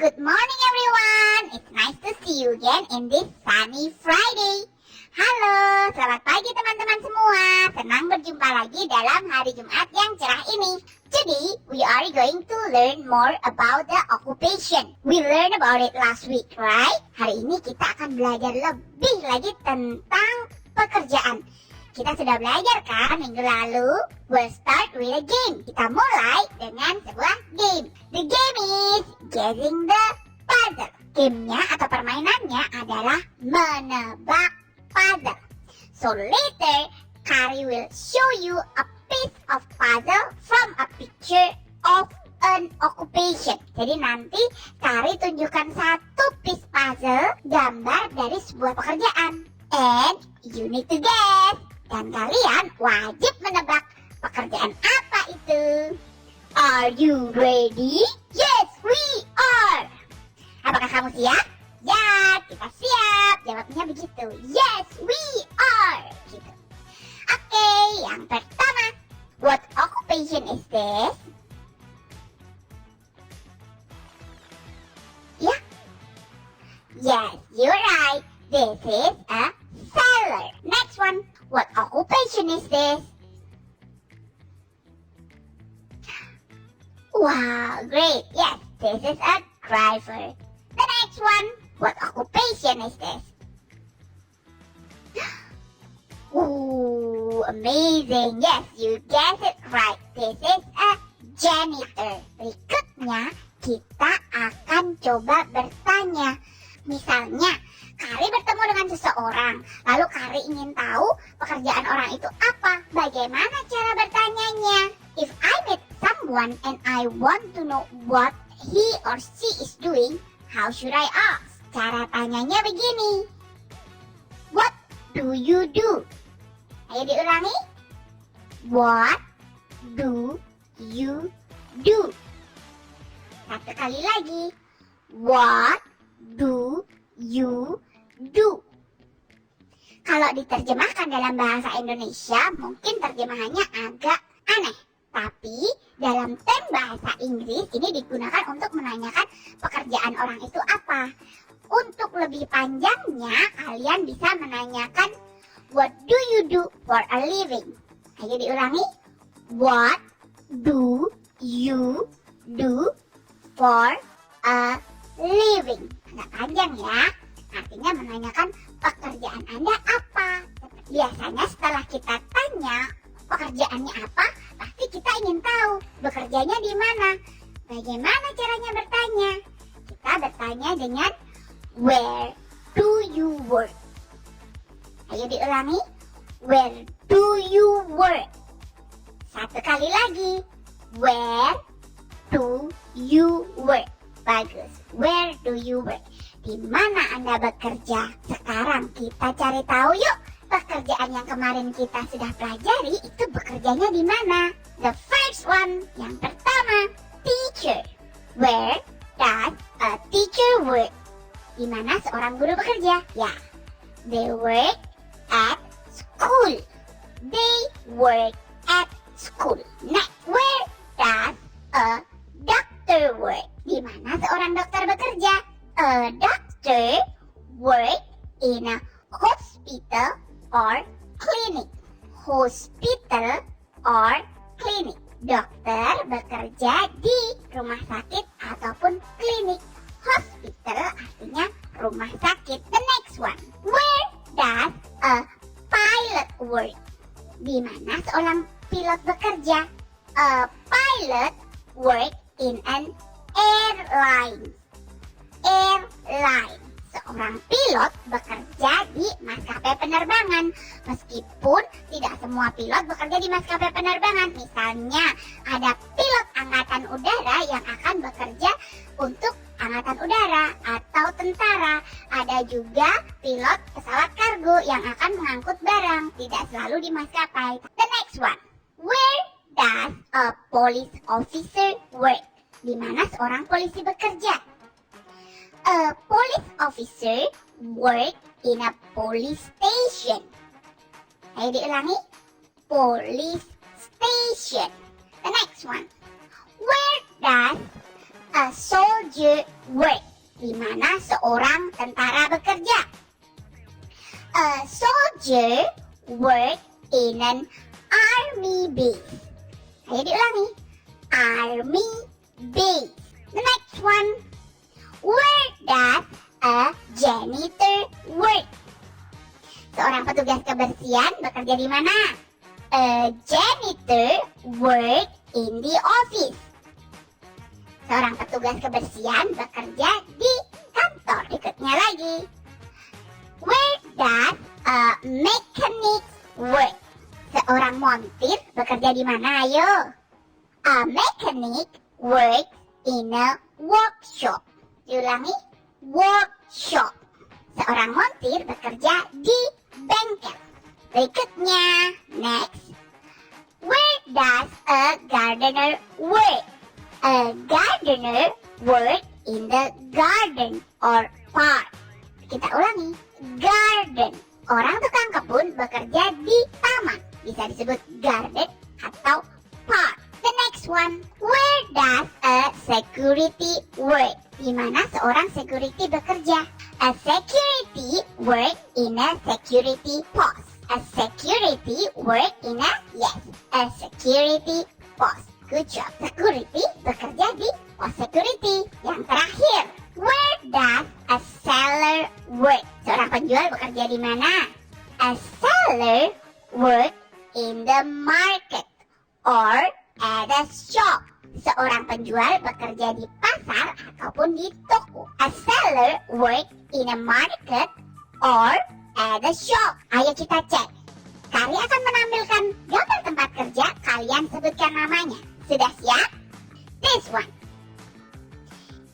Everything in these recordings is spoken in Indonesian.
good morning everyone. It's nice to see you again in this sunny Friday. Halo, selamat pagi teman-teman semua. Senang berjumpa lagi dalam hari Jumat yang cerah ini. Today, we are going to learn more about the occupation. We learned about it last week, right? Hari ini kita akan belajar lebih lagi tentang pekerjaan. Kita sudah belajar kan minggu lalu? We'll start with a game. Kita mulai dengan sebuah game. The game is guessing the puzzle. Gamenya atau permainannya adalah menebak puzzle. So later, Kari will show you a piece of puzzle from a picture of an occupation. Jadi nanti Kari tunjukkan satu piece puzzle gambar dari sebuah pekerjaan. And you need to guess. Dan kalian wajib menebak pekerjaan apa itu. Are you ready? Yes, we are. Apakah kamu siap? Ya, kita siap. Jawabnya begitu. Yes, we are. Gitu. Oke, yang pertama. What occupation is this? Ya? Yes, you're right. This is a seller. Next one. What occupation is this? Wow, great. Yes, this is a driver. The next one. What occupation is this? Ooh, amazing. Yes, you guessed it right. This is a janitor. Berikutnya, kita akan coba bertanya. Misalnya, Kari bertemu dengan seseorang, lalu Kari ingin tahu pekerjaan orang itu apa, bagaimana cara bertanyanya. If I meet someone and I want to know what he or she is doing, how should I ask? Cara tanyanya begini. What do you do? Ayo diulangi. What do you do? Satu kali lagi. What do you do? Kalau diterjemahkan dalam bahasa Indonesia, mungkin terjemahannya agak aneh. Tapi dalam term bahasa Inggris ini digunakan untuk menanyakan pekerjaan orang itu apa. Untuk lebih panjangnya, kalian bisa menanyakan what do you do for a living? Ayo diulangi. What do you do for a living? Agak panjang ya. Artinya menanyakan pekerjaan Anda apa. Biasanya setelah kita tanya pekerjaannya apa, pasti kita ingin tahu bekerjanya di mana. Bagaimana caranya bertanya? Kita bertanya dengan where do you work? Ayo diulangi. Where do you work? Satu kali lagi. Where do you work? Bagus. Where do you work? Di mana Anda bekerja? Sekarang kita cari tahu yuk. Pekerjaan yang kemarin kita sudah pelajari itu bekerjanya di mana? The first one, yang pertama, teacher. Where does a teacher work? Di mana seorang guru bekerja? Ya, they work at school. They work at school. Next, where does a doctor work? Di mana seorang dokter bekerja? A doctor work in a hospital or clinic. Hospital or clinic. Dokter bekerja di rumah sakit ataupun klinik. Hospital artinya rumah sakit. The next one. Where does a pilot work? Di mana seorang pilot bekerja? A pilot work in an airline. Airline. Seorang pilot bekerja di maskapai penerbangan. Meskipun tidak semua pilot bekerja di maskapai penerbangan. Misalnya ada pilot angkatan udara yang akan bekerja untuk angkatan udara atau tentara. Ada juga pilot pesawat kargo yang akan mengangkut barang. Tidak selalu di maskapai. The next one. Where does a police officer work? Di mana seorang polisi bekerja? A police officer work in a police station. Ayo diulangi. Police station. The next one. Where does a soldier soldier work? Di mana seorang tentara bekerja? A soldier work in an army base. Ayo diulangi. Army base. The next one. Where does a janitor work? Seorang petugas kebersihan bekerja di mana? A janitor work in the office. Seorang petugas kebersihan bekerja di kantor. Berikutnya lagi. Where does a mechanic work? Seorang montir bekerja di mana? Ayo. A mechanic works in a workshop. Diulangi. Workshop. Seorang montir bekerja di bengkel. Berikutnya. Next. Where does a gardener work? A gardener work in the garden or park. Kita ulangi. Garden. Orang tukang kebun bekerja di taman. Bisa disebut garden atau park. The next one. Where does a security work? Di mana seorang security bekerja? A security work in a security post. A security work in a security post. Good job. Security bekerja di pos security. Yang terakhir. Where does a seller work? Seorang penjual bekerja di mana? A seller work in the market or at a shop. Seorang penjual bekerja di pasar ataupun di toko. A seller work in a market or at a shop. Ayo kita cek. Kari akan menampilkan gambar tempat kerja. Kalian sebutkan namanya. Sudah siap? This one.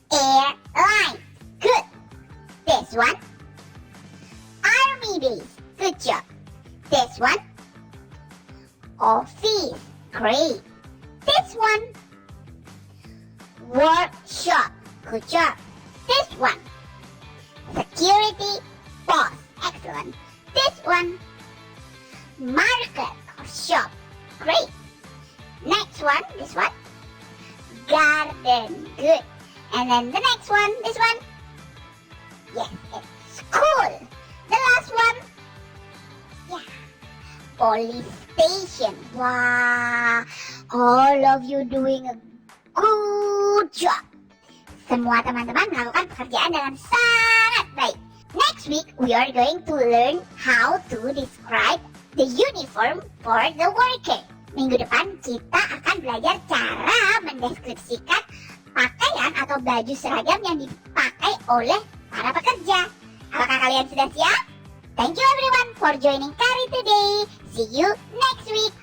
Airline. Good. This one. Army base. Good job. This one. Office. Great. This one. Workshop. Good job. This one. Security post. Excellent. This one. Market or shop. Great. Next one. This one. Garden. Good. And then the next one. This one. Yes, it's school. The last one. Yeah. Police station. Wow. All of you doing a good job. Semua teman-teman melakukan pekerjaan dengan sangat baik. Next week, we are going to learn how to describe the uniform for the worker. Minggu depan, kita akan belajar cara mendeskripsikan pakaian atau baju seragam yang dipakai oleh para pekerja. Apakah kalian sudah siap? Thank you everyone for joining Kari today. See you next week.